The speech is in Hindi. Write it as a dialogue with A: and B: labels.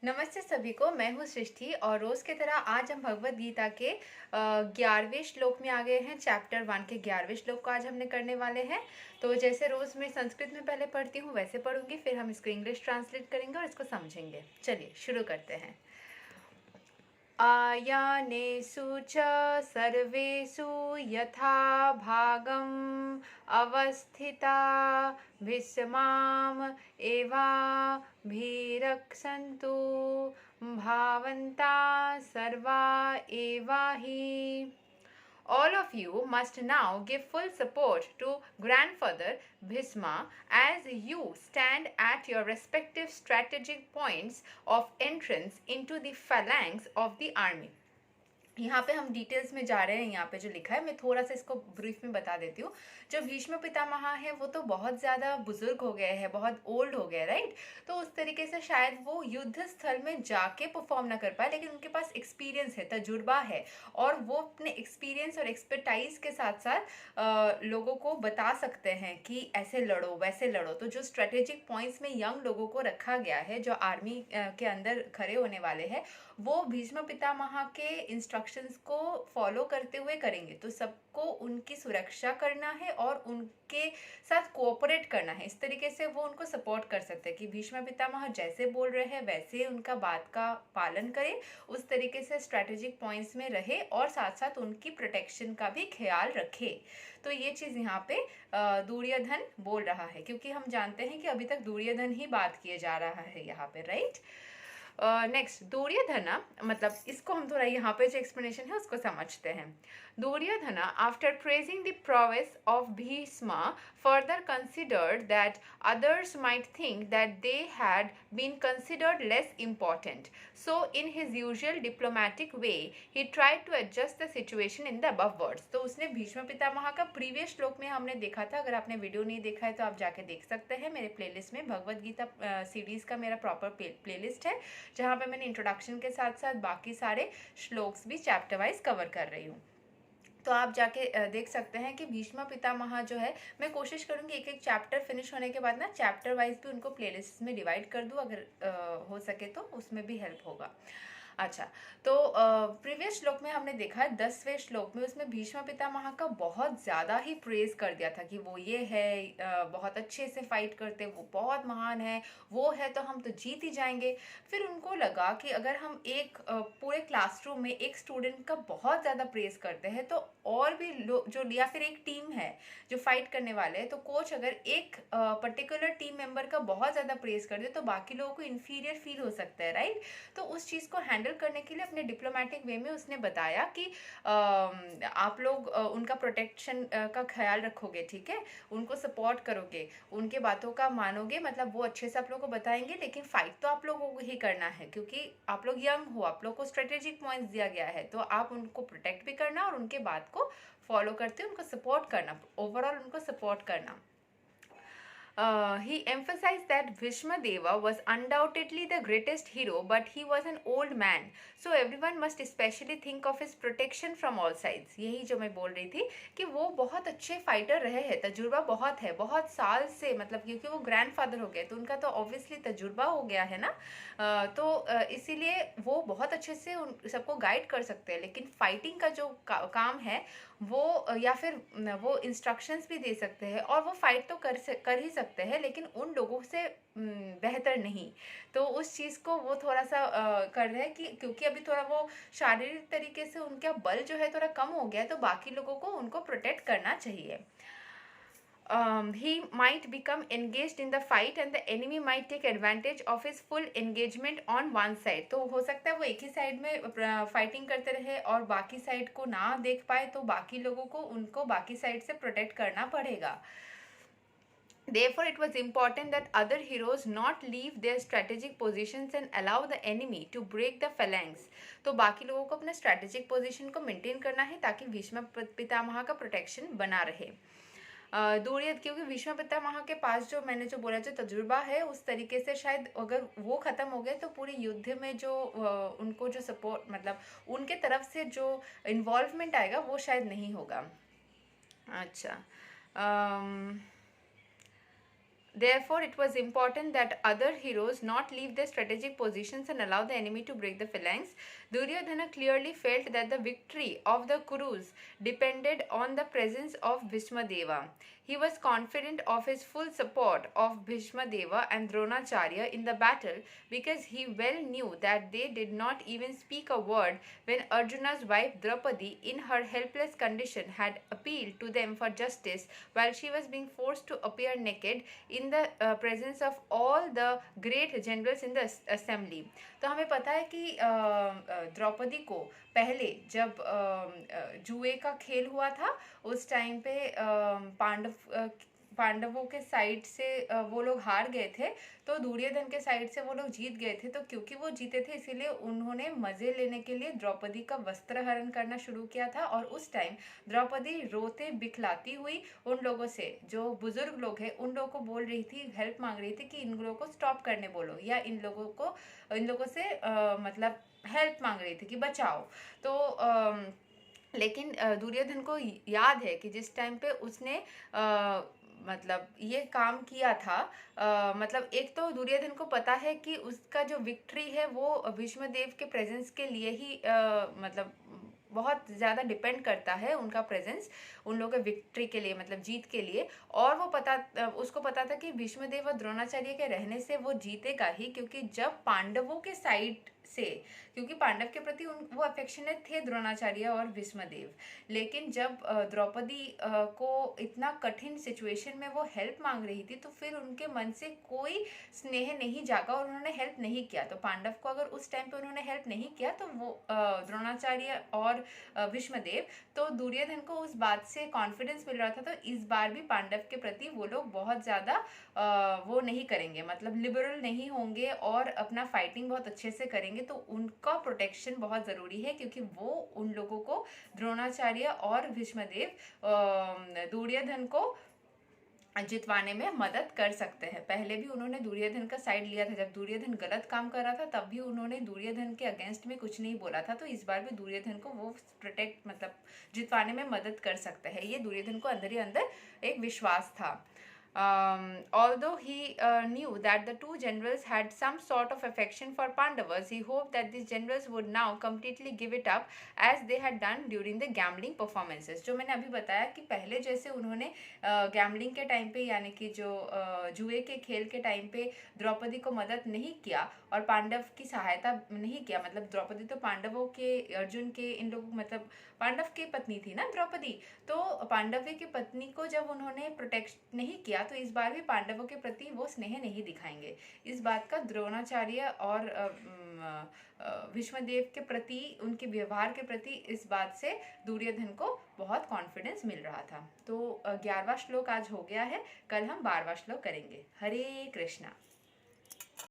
A: नमस्ते सभी को। मैं हूँ सृष्टि और रोज की तरह आज हम भगवत गीता के 11वें श्लोक में आ गए हैं। चैप्टर 1 के 11वें श्लोक को आज हमने करने वाले हैं। तो जैसे रोज मैं संस्कृत में पहले पढ़ती हूँ वैसे पढ़ूंगी, फिर हम इसको इंग्लिश ट्रांसलेट करेंगे और इसको समझेंगे। चलिए शुरू करते हैं। आयानेषु च सर्वेषु यथा भागम् अवस्थिता भीष्माम् एवाभिरक्षन्तु भावन्ता सर्वा एवा हि। All of you must now give full support to Grandfather Bhisma as you stand at your respective strategic points of entrance into the phalanx of the army. यहाँ पे हम डिटेल्स में जा रहे हैं। यहाँ पे जो लिखा है मैं थोड़ा सा इसको ब्रीफ में बता देती हूँ। जो भीष्म पितामह है वो तो बहुत ज़्यादा बुजुर्ग हो गए हैं, बहुत ओल्ड हो गए, राइट। तो उस तरीके से शायद वो युद्ध स्थल में जाके परफॉर्म ना कर पाए, लेकिन उनके पास एक्सपीरियंस है, तजुर्बा है, और वो अपने एक्सपीरियंस और एक्सपर्टाइज के साथ साथ लोगों को बता सकते हैं कि ऐसे लड़ो वैसे लड़ो। तो जो स्ट्रेटेजिक पॉइंट्स में यंग लोगों को रखा गया है, जो आर्मी के अंदर खड़े होने वाले हैं, वो भीष्म पितामह के इंस्ट्रक्शंस को फॉलो करते हुए करेंगे। तो सबको उनकी सुरक्षा करना है और उनके साथ कोऑपरेट करना है। इस तरीके से वो उनको सपोर्ट कर सकते हैं कि भीष्म पितामह जैसे बोल रहे हैं वैसे उनका बात का पालन करें, उस तरीके से स्ट्रैटेजिक पॉइंट्स में रहे और साथ साथ उनकी प्रोटेक्शन का भी ख्याल रखे। तो ये चीज़ यहाँ पे दुर्योधन बोल रहा है, क्योंकि हम जानते हैं कि अभी तक दुर्योधन ही बात किए जा रहा है यहाँ पे, राइट। नेक्स्ट दुर्योधन, मतलब इसको हम थोड़ा यहाँ पे जो एक्सप्लेनेशन है उसको समझते हैं। Duryodhana after praising the prowess of Bhishma further considered that others might think that they had been considered less important. So in his usual diplomatic way, he tried to adjust the situation in the above words. तो उसने भीष्म पितामह का प्रीवियस श्लोक में हमने देखा था। अगर आपने वीडियो नहीं देखा है तो आप जाके देख सकते हैं। मेरे प्लेलिस्ट में भगवत गीता सीरीज का मेरा प्रॉपर प्लेलिस्ट है, जहाँ पे मैंने इंट्रोडक्शन के साथ साथ बाकी सारे श्लोक्स भी चैप्टर वाइज कवर कर रही हूँ। तो आप जाके देख सकते हैं कि भीष्म पितामह जो है, मैं कोशिश करूंगी एक एक चैप्टर फिनिश होने के बाद ना चैप्टर वाइज भी उनको प्लेलिस्ट में डिवाइड कर दूं, अगर हो सके तो उसमें भी हेल्प होगा। अच्छा, तो प्रीवियस श्लोक में हमने देखा 10वें श्लोक में उसमें भीष्म पितामह का बहुत ज़्यादा ही प्रेज कर दिया था कि वो ये है, बहुत अच्छे से फाइट करते, वो बहुत महान है, वो है तो हम तो जीत ही जाएंगे। फिर उनको लगा कि अगर हम एक पूरे क्लासरूम में एक स्टूडेंट का बहुत ज़्यादा प्रेज करते हैं तो और भी लोग जो, या फिर एक टीम है जो फाइट करने वाले हैं, तो कोच अगर एक पर्टिकुलर टीम मेंबर का बहुत ज़्यादा प्रेज कर दे तो बाकी लोगों को इन्फीरियर फील हो सकता है, राइट। तो उस चीज़ को हैंडल करने के लिए अपने डिप्लोमेटिक वे में उसने बताया कि आप लोग उनका प्रोटेक्शन का ख्याल रखोगे, ठीक है, उनको सपोर्ट करोगे, उनके बातों का मानोगे, मतलब वो अच्छे से आप लोगों को बताएंगे, लेकिन फाइट तो आप लोगों को ही करना है क्योंकि आप लोग यंग हो, आप लोग को स्ट्रेटेजिक पॉइंट्स दिया गया है, तो आप उनको प्रोटेक्ट भी करना और उनके बात को फॉलो करते उनको सपोर्ट करना, ओवरऑल उनको सपोर्ट करना। He emphasized that Bhishma Deva was undoubtedly the greatest hero, but he was an old man, so everyone must especially think of his protection from all sides. यही जो मैं बोल रही थी कि वो बहुत अच्छे फाइटर रहे हैं, तजुर्बा बहुत है, बहुत साल से, मतलब क्योंकि वो ग्रैंडफादर हो गए तो उनका तो ऑब्वियसली तजुर्बा हो गया है ना। तो इसीलिए वो बहुत अच्छे से उन सबको गाइड कर सकते हैं, लेकिन फाइटिंग का जो काम है वो या फिर वो इंस्ट्रक्शंस भी दे सकते हैं और वो फाइट तो कर ही सकते हैं, लेकिन उन लोगों से बेहतर नहीं। तो उस चीज़ को वो थोड़ा सा कर रहे हैं कि क्योंकि अभी थोड़ा वो शारीरिक तरीके से उनका बल जो है थोड़ा कम हो गया है, तो बाकी लोगों को उनको प्रोटेक्ट करना चाहिए। He might become engaged in the fight and the enemy might take advantage of his full engagement on one side. तो हो सकता है वो एक ही साइड में फाइटिंग करते रहे और बाकी साइड को ना देख पाए, तो बाकी लोगों को उनको बाकी साइड से प्रोटेक्ट करना पड़ेगा। Therefore, it was important that other heroes not leave their strategic positions and allow the enemy to break the phalanx. तो बाकी लोगों को अपने strategic position को maintain करना है ताकि भीष्म पितामह का protection बना रहे। दुर्योधन, क्योंकि भीष्म पितामह के पास जो मैंने जो बोला जो तजुर्बा है, उस तरीके से शायद अगर वो ख़त्म हो गए तो पूरे युद्ध में जो उनको जो सपोर्ट, मतलब उनके तरफ से जो इन्वॉल्वमेंट आएगा वो शायद नहीं होगा। अच्छा, Therefore, it was important that other heroes not leave their strategic positions and allow the enemy to break the phalanx. Duryodhana clearly felt that the victory of the Kurus depended on the presence of Bhishma Deva. He was confident of his full support of Bhishma Deva and Dronacharya in the battle because he well knew that they did not even speak a word when Arjuna's wife Draupadi, in her helpless condition, had appealed to them for justice while she was being forced to appear naked in the presence of all the great generals in the assembly. तो हमें पता है कि द्रौपदी को पहले जब जुए का खेल हुआ था उस टाइम पे पांडवों के साइड से वो लोग हार गए थे, तो दुर्योधन के साइड से वो लोग जीत गए थे। तो क्योंकि वो जीते थे इसीलिए उन्होंने मजे लेने के लिए द्रौपदी का वस्त्र हरण करना शुरू किया था। और उस टाइम द्रौपदी रोते बिखलाती हुई उन लोगों से, जो बुजुर्ग लोग हैं, उन लोगों को बोल रही थी, हेल्प मांग रही थी कि इन लोगों को स्टॉप करने बोलो, या इन लोगों से मतलब हेल्प मांग रही थी कि बचाओ। तो लेकिन दुर्योधन को याद है कि जिस टाइम पे उसने मतलब ये काम किया था, मतलब एक तो दुर्योधन को पता है कि उसका जो विक्ट्री है वो भीष्मदेव के प्रेजेंस के लिए ही मतलब बहुत ज़्यादा डिपेंड करता है, उनका प्रेजेंस उन लोगों के विक्ट्री के लिए, मतलब जीत के लिए। और वो उसको पता था कि भीष्मदेव और द्रोणाचार्य के रहने से वो जीतेगा ही, क्योंकि जब पांडवों के साइड से, क्योंकि पांडव के प्रति वो अफेक्शनेट थे द्रोणाचार्य और भीष्मदेव, लेकिन जब द्रौपदी को इतना कठिन सिचुएशन में वो हेल्प मांग रही थी तो फिर उनके मन से कोई स्नेह नहीं जागा और उन्होंने हेल्प नहीं किया। तो पांडव को अगर उस टाइम पे उन्होंने हेल्प नहीं किया तो वो द्रोणाचार्य और भीष्मदेव, तो दुर्योधन को उस बात से कॉन्फिडेंस मिल रहा था। तो इस बार भी पांडव के प्रति वो लोग बहुत ज़्यादा वो नहीं करेंगे, मतलब लिबरल नहीं होंगे और अपना फाइटिंग बहुत अच्छे से करेंगे। तो उनका प्रोटेक्शन बहुत ज़रूरी है, क्योंकि वो उन लोगों को, द्रोणाचार्य और भीष्मदेव, दुर्योधन को जितवाने में मदद कर सकते हैं। पहले भी उन्होंने दुर्योधन का साइड लिया था, जब दुर्योधन गलत काम कर रहा था तब भी उन्होंने दुर्योधन के अगेंस्ट में कुछ नहीं बोला था। तो इस बार भी दुर्योधन को वो प्रोटेक्ट, मतलब जितवाने में मदद कर सकते हैं। ये दुर्योधन को अंदर ही अंदर एक विश्वास था। Although he knew that the two generals had some sort of affection for Pandavas, he hoped that these generals would now completely give it up as they had done during the gambling performances. जो मैंने अभी बताया कि पहले जैसे उन्होंने गैम्बलिंग के टाइम पे, यानी कि जो जुए के खेल के टाइम पे द्रौपदी को मदद नहीं किया और पांडव की सहायता नहीं किया, मतलब द्रौपदी तो पांडवों के, अर्जुन के, इन लोगों, मतलब पांडव की पत्नी थी ना द्रौपदी, तो पांडव की पत्नी को जब उन्होंने प्रोटेक्ट नहीं किया तो इस बार भी पांडवों के प्रति वो स्नेह नहीं दिखाएंगे। इस बात का द्रोणाचार्य और भीष्मदेव के प्रति, उनके व्यवहार के प्रति, इस बात से दुर्योधन को बहुत कॉन्फिडेंस मिल रहा था। तो 11वां श्लोक आज हो गया है, कल हम 12वां श्लोक करेंगे। हरे कृष्णा।